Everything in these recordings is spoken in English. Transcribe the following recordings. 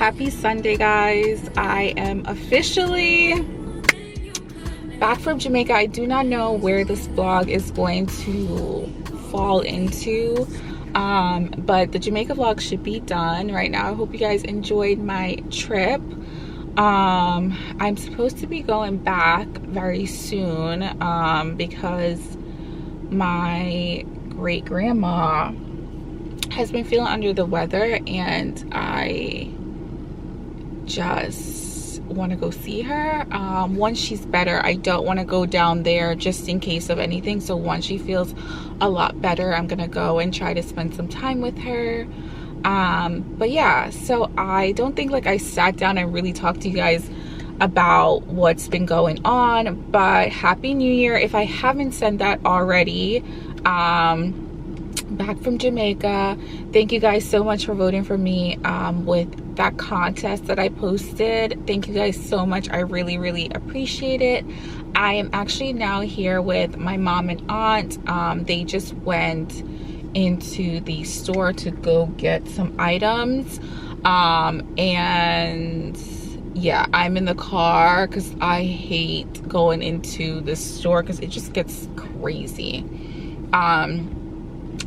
Happy Sunday, guys. I am officially back from Jamaica. I do not know where this vlog is going to fall into, but the Jamaica vlog should be done right now. I hope you guys enjoyed my trip. I'm supposed to be going back very soon because my great grandma has been feeling under the weather, and I just want to go see her. Once she's better, I don't want to go down there just in case of anything. So once she feels a lot better, I'm gonna go and try to spend some time with her. But yeah, so I don't think like I sat down and really talked to you guys about what's been going on, but Happy New Year if I haven't said that already. Back from Jamaica. Thank you guys so much for voting for me with that contest that I posted. Thank you guys so much. I really appreciate it. I am actually now here with my mom and aunt. They just went into the store to go get some items, and yeah, I'm in the car because I hate going into the store because it just gets crazy.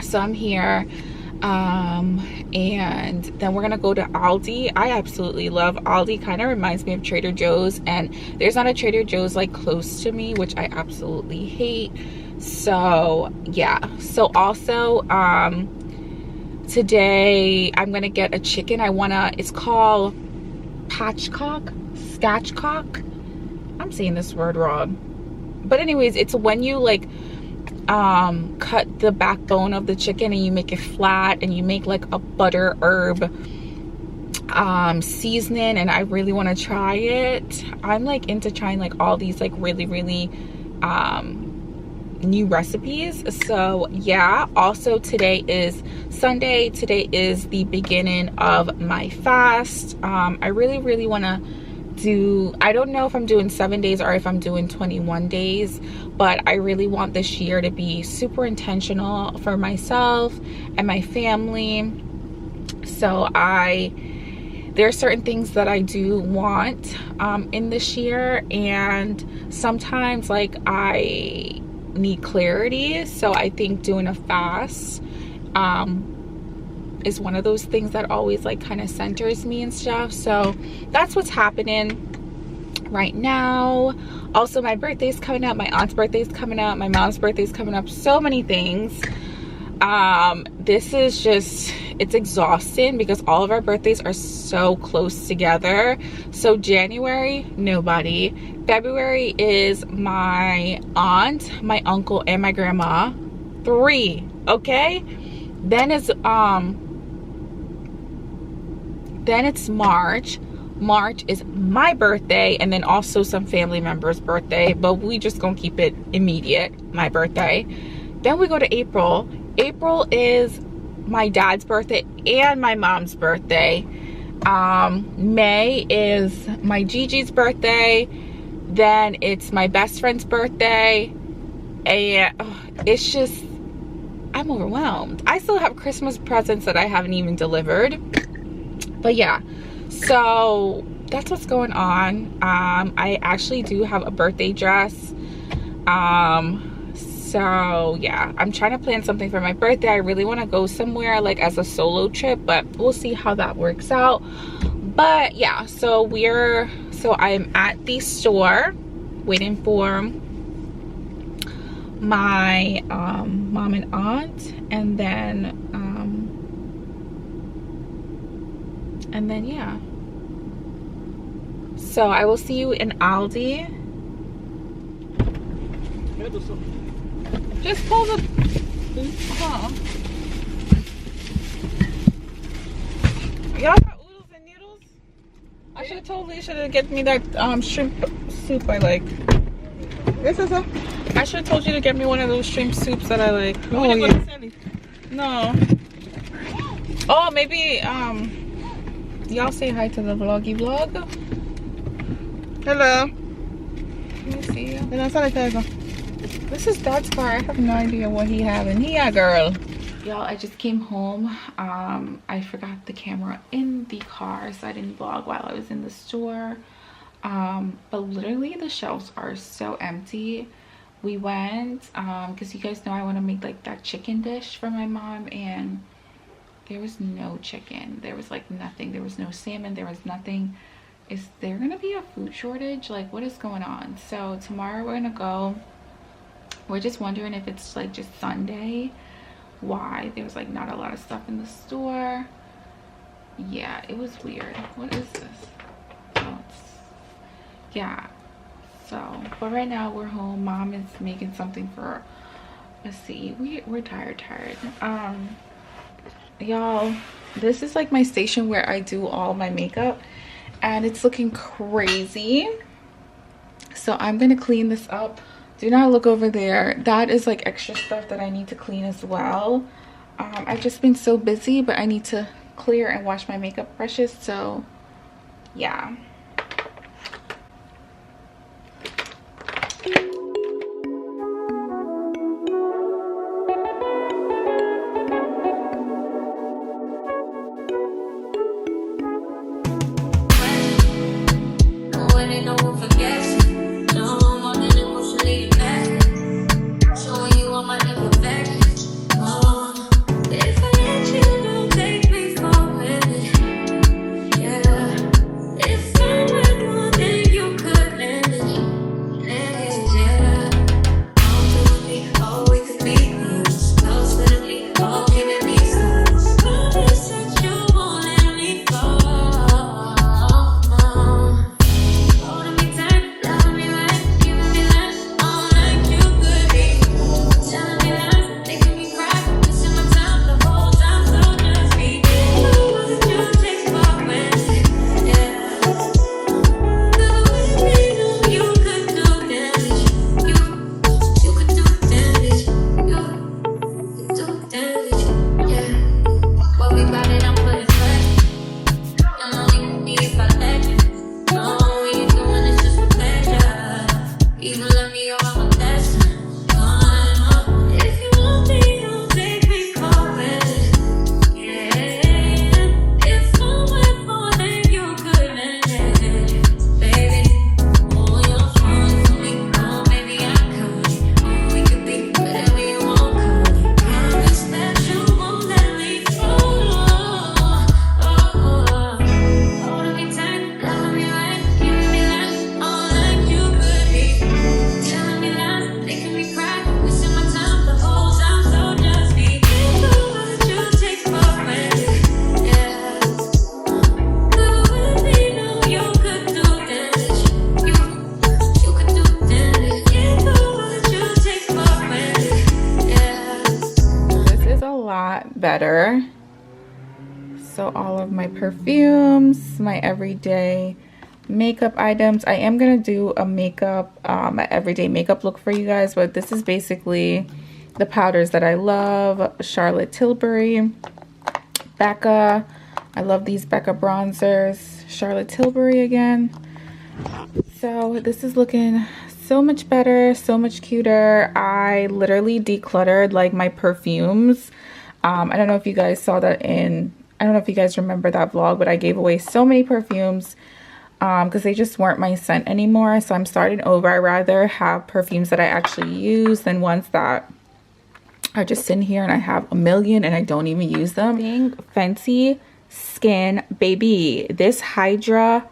So I'm here, and then we're gonna go to Aldi. I absolutely love Aldi. Kind of reminds me of Trader Joe's, and there's not a Trader Joe's like close to me, which I absolutely hate. So yeah, so also today I'm gonna get a chicken. It's called spatchcock. I'm saying this word wrong, but anyways, it's when you like cut the backbone of the chicken and you make it flat, and you make like a butter herb seasoning, and I really want to try it. I'm like into trying like all these like really new recipes. So yeah, also today is Sunday. Today is the beginning of my fast. I really want to do, I don't know if I'm doing 7 days or if I'm doing 21 days, but I really want this year to be super intentional for myself and my family. So there are certain things that I do want in this year, and sometimes like I need clarity. So I think doing a fast is one of those things that always like kind of centers me and stuff. So that's what's happening right now. Also, my birthday's coming up, my aunt's birthday's coming up, my mom's birthday's coming up, so many things. This is just, it's exhausting because all of our birthdays are so close together. So January, nobody. February is my aunt, my uncle, and my grandma. 3, okay? Then it's March. March is my birthday, and then also some family members' birthday, but we just gonna keep it immediate, my birthday. Then we go to April. April is my dad's birthday and my mom's birthday. May is my Gigi's birthday. Then it's my best friend's birthday, and it's just, I'm overwhelmed. I still have Christmas presents that I haven't even delivered. But yeah, so that's what's going on. I actually do have a birthday dress. So yeah, I'm trying to plan something for my birthday. I really want to go somewhere like as a solo trip, but we'll see how that works out. But yeah, so I'm at the store waiting for my mom and aunt, and then yeah, so I will see you in Aldi. Just pull the y'all got oodles and noodles? I should have told Leisha to get me that shrimp soup I like. Yes, sir. I should have told you to get me one of those shrimp soups that I like. Oh, yeah. No. Oh, maybe y'all say hi to the vloggy vlog. Hello. Let me see. Then I saw the tiger. This is Dad's car. I have no idea what he having. Here, girl. Y'all, I just came home. I forgot the camera in the car, so I didn't vlog while I was in the store. But literally the shelves are so empty. We went because you guys know I want to make like that chicken dish for my mom, and there was no chicken. There was like nothing. There was no salmon. There was nothing. Is there gonna be a food shortage? Like, what is going on? So tomorrow we're gonna go. We're just wondering if it's like just Sunday, why there was like not a lot of stuff in the store. Yeah, it was weird. What is this? Oh, yeah. So but right now we're home. Mom is making something for, let's see, we're tired. Y'all, this is like my station where I do all my makeup, and it's looking crazy. So I'm gonna clean this up. Do not look over there. That is like extra stuff that I need to clean as well. I've just been so busy, but I need to clear and wash my makeup brushes. So yeah. Better. So all of my perfumes, my everyday makeup items. I am gonna do a makeup, my everyday makeup look for you guys, but this is basically the powders that I love. Charlotte Tilbury, Becca. I love these Becca bronzers. Charlotte Tilbury again. So this is looking so much better, so much cuter. I literally decluttered like my perfumes. I don't know if you guys saw that I don't know if you guys remember that vlog, but I gave away so many perfumes because they just weren't my scent anymore. So I'm starting over. I'd rather have perfumes that I actually use than ones that are just sitting here and I have a million and I don't even use them. Fenty Skin, baby. This Hydra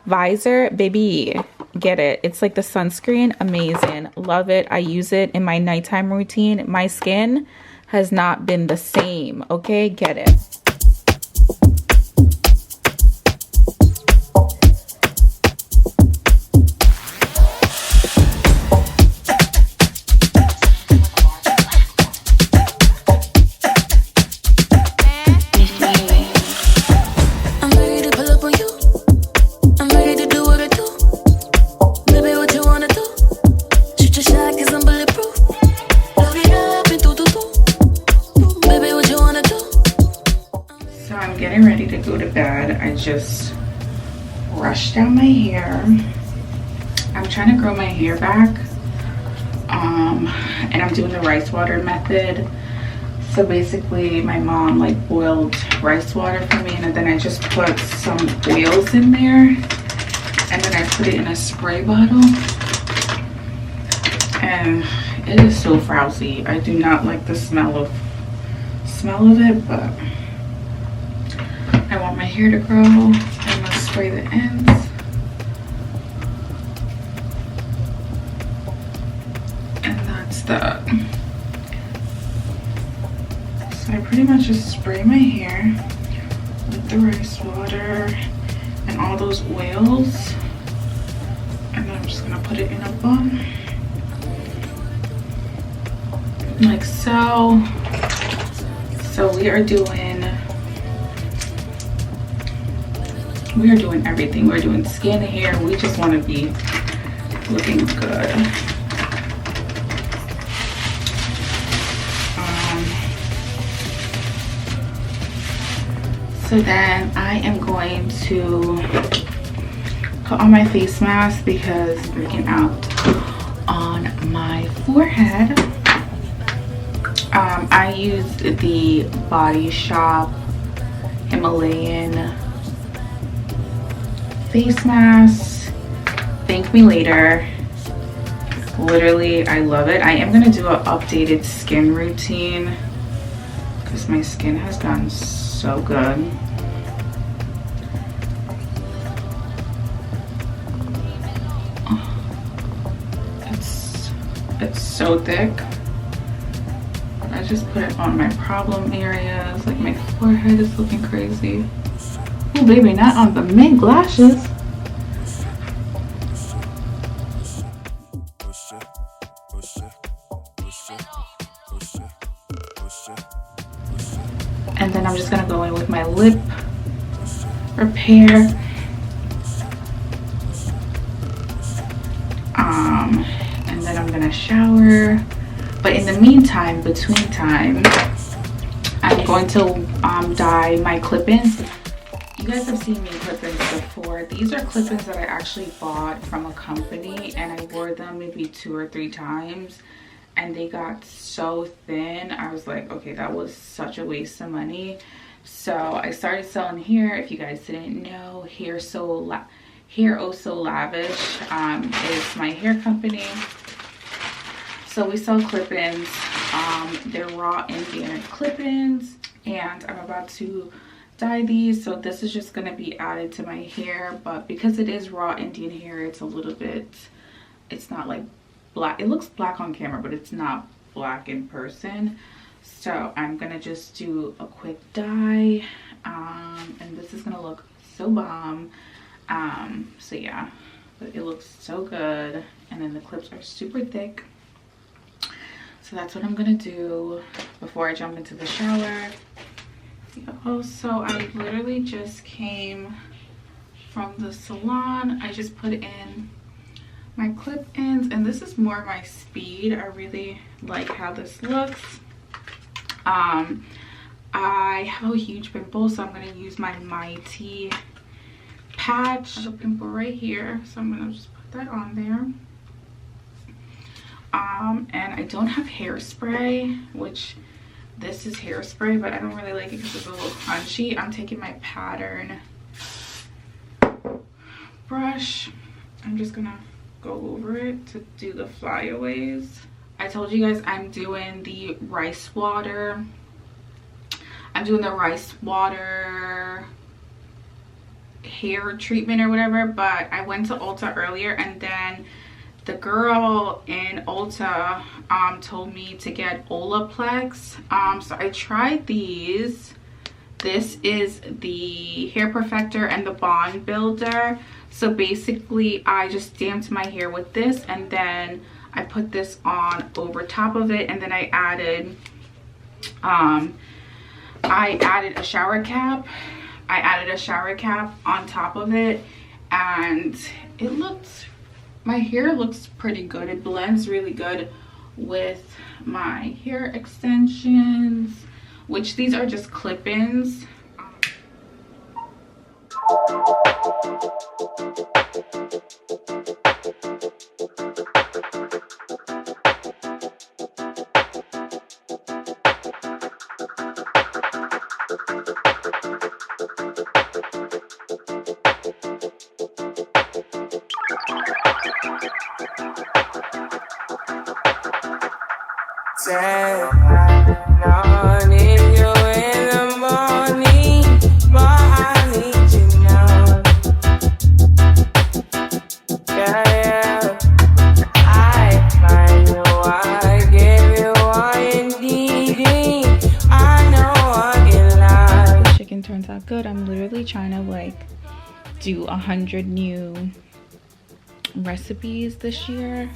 Visor, baby. Get it. It's like the sunscreen. Amazing. Love it. I use it in my nighttime routine. My skin has not been the same. Okay, get it. Just brush down my hair. I'm trying to grow my hair back, and I'm doing the rice water method. So basically my mom like boiled rice water for me, and then I just put some oils in there, and then I put it in a spray bottle, and it is so frowsy. I do not like the smell of it, but I want my hair to grow. I'm gonna spray the ends. And that's that. So I pretty much just spray my hair with the rice water and all those oils. And then I'm just gonna put it in a bun. Like so. So we are doing everything. We're doing skin, hair. We just want to be looking good. So then I am going to put on my face mask because it's breaking out on my forehead. I used the Body Shop Himalayan face mask. Thank me later. Literally, I love it. I am gonna do an updated skin routine because my skin has gotten so good. It's so thick. I just put it on my problem areas. Like my forehead is looking crazy. Oh baby, not on the mink lashes. And then I'm just gonna go in with my lip repair. And then I'm gonna shower. But in the meantime, between time, I'm going to dye my clip-ins. You guys have seen me clip-ins before. These are clip-ins that I actually bought from a company, and I wore them maybe 2 or 3 times, and they got so thin. I was like, okay, that was such a waste of money. So I started selling here. If you guys didn't know, Hair Oh So Lavish is my hair company. So we sell clip-ins. They're raw Indian clip-ins, and I'm about to dye these. So this is just going to be added to my hair, but because it is raw Indian hair, it's a little bit, it's not like black. It looks black on camera, but it's not black in person. So I'm gonna just do a quick dye, and this is gonna look so bomb. So yeah, but it looks so good, and then the clips are super thick. So that's what I'm gonna do before I jump into the shower. Also, I literally just came from the salon. I just put in my clip-ins, and this is more my speed. I really like how this looks. I have a huge pimple, so I'm gonna use my Mighty patch. I have a pimple right here, so I'm gonna just put that on there. And I don't have hairspray, which this is hairspray, but I don't really like it because it's a little crunchy. I'm taking my pattern brush. I'm just gonna go over it to do the flyaways. I told you guys I'm doing the rice water. I'm doing the rice water hair treatment or whatever, but I went to Ulta earlier, and then the girl in Ulta told me to get Olaplex. So I tried these. This is the hair perfector and the bond builder. So basically I just damped my hair with this, and then I put this on over top of it, and then I added a shower cap. I added a shower cap on top of it, and it looked, my hair looks pretty good. It blends really good with my hair extensions, which these are just clip-ins. said I need you in the morning, but I need you now. Yeah, I find you, I give you all you need. I know what you like. The chicken turns out good. I'm literally trying to like do 100 new recipes this year.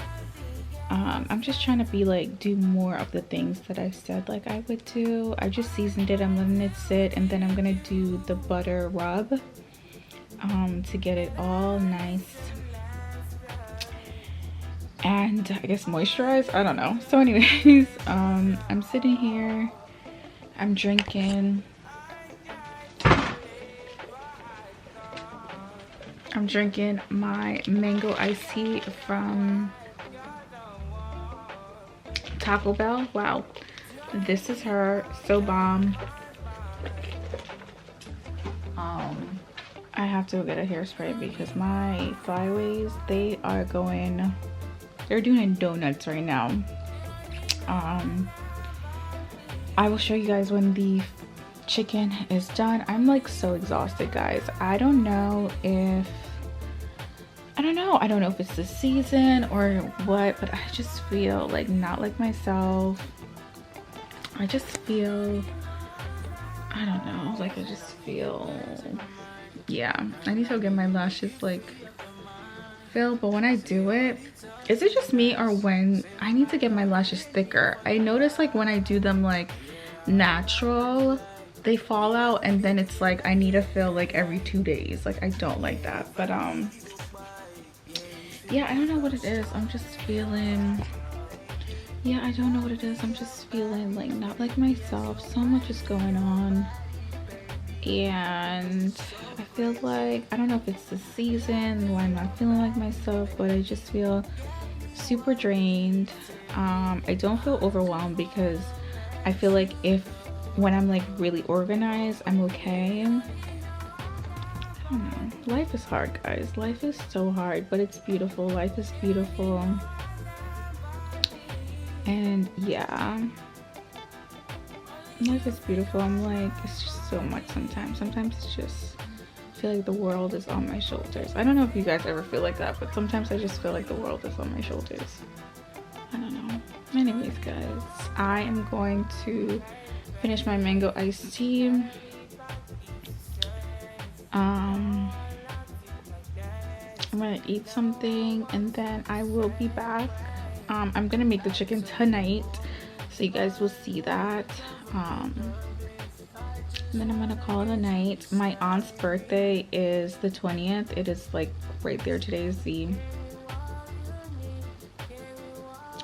I'm just trying to be like do more of the things that I said like I would do. I just seasoned it, I'm letting it sit, and then I'm gonna do the butter rub to get it all nice and I guess moisturized, I don't know. So anyways, I'm sitting here, I'm drinking my mango iced tea from Taco Bell. Wow, this is her, so bomb. I have to go get a hairspray because my flyaways, they're doing donuts right now. I will show you guys when the chicken is done. I'm like so exhausted, guys. I don't know if it's the season or what, but I just feel like not like myself. I just feel, I don't know, like I just feel, yeah, I need to get my lashes like filled. But when I do it, is it just me, or when I need to get my lashes thicker? I notice like when I do them like natural, they fall out, and then it's like I need to fill like every 2 days. Like I don't like that. But yeah, I don't know what it is. I'm just feeling, yeah, I don't know what it is. I'm just feeling like not like myself. So much is going on, and I feel like, I don't know if it's the season why I'm not feeling like myself, but I just feel super drained. I don't feel overwhelmed because I feel like when I'm like really organized, I'm okay. I don't know. Life is hard, guys. Life is so hard, but it's beautiful. Life is beautiful. And yeah, life is beautiful. I'm like, it's just so much sometimes. Sometimes it's just, I feel like the world is on my shoulders. I don't know if you guys ever feel like that, but sometimes I just feel like the world is on my shoulders. I don't know. Anyways, guys, I am going to finish my mango iced tea. I'm gonna eat something and then I will be back. I'm gonna make the chicken tonight, so you guys will see that. And then I'm gonna call it a night. My aunt's birthday is the 20th. It is like right there. Today is the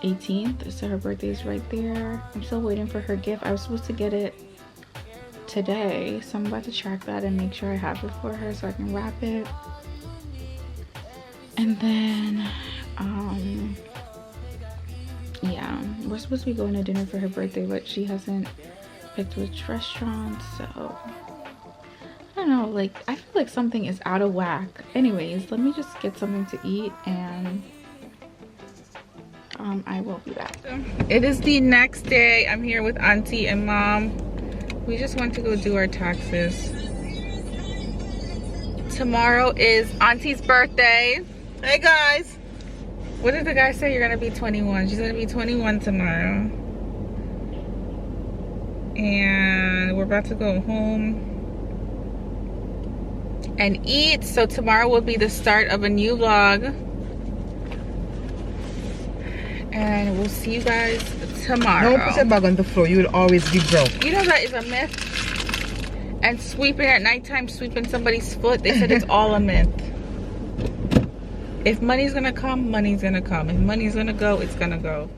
18th, so her birthday is right there. I'm still waiting for her gift. I was supposed to get it today, so I'm about to track that and make sure I have it for her so I can wrap it. And then yeah, we're supposed to be going to dinner for her birthday, but she hasn't picked which restaurant, so I don't know, like I feel like something is out of whack. Anyways, let me just get something to eat and I will be back. It is the next day. I'm here with Auntie and Mom. We just want to go do our taxes. Tomorrow is Auntie's birthday. Hey guys. What did the guy say? You're gonna be 21. She's gonna be 21 tomorrow. And we're about to go home and eat. So tomorrow will be the start of a new vlog. And we'll see you guys tomorrow. Don't put your bag on the floor. You will always be broke. You know that is a myth. And sweeping at nighttime, sweeping somebody's foot, they said it's all a myth. If money's gonna come, money's gonna come. If money's gonna go, it's gonna go.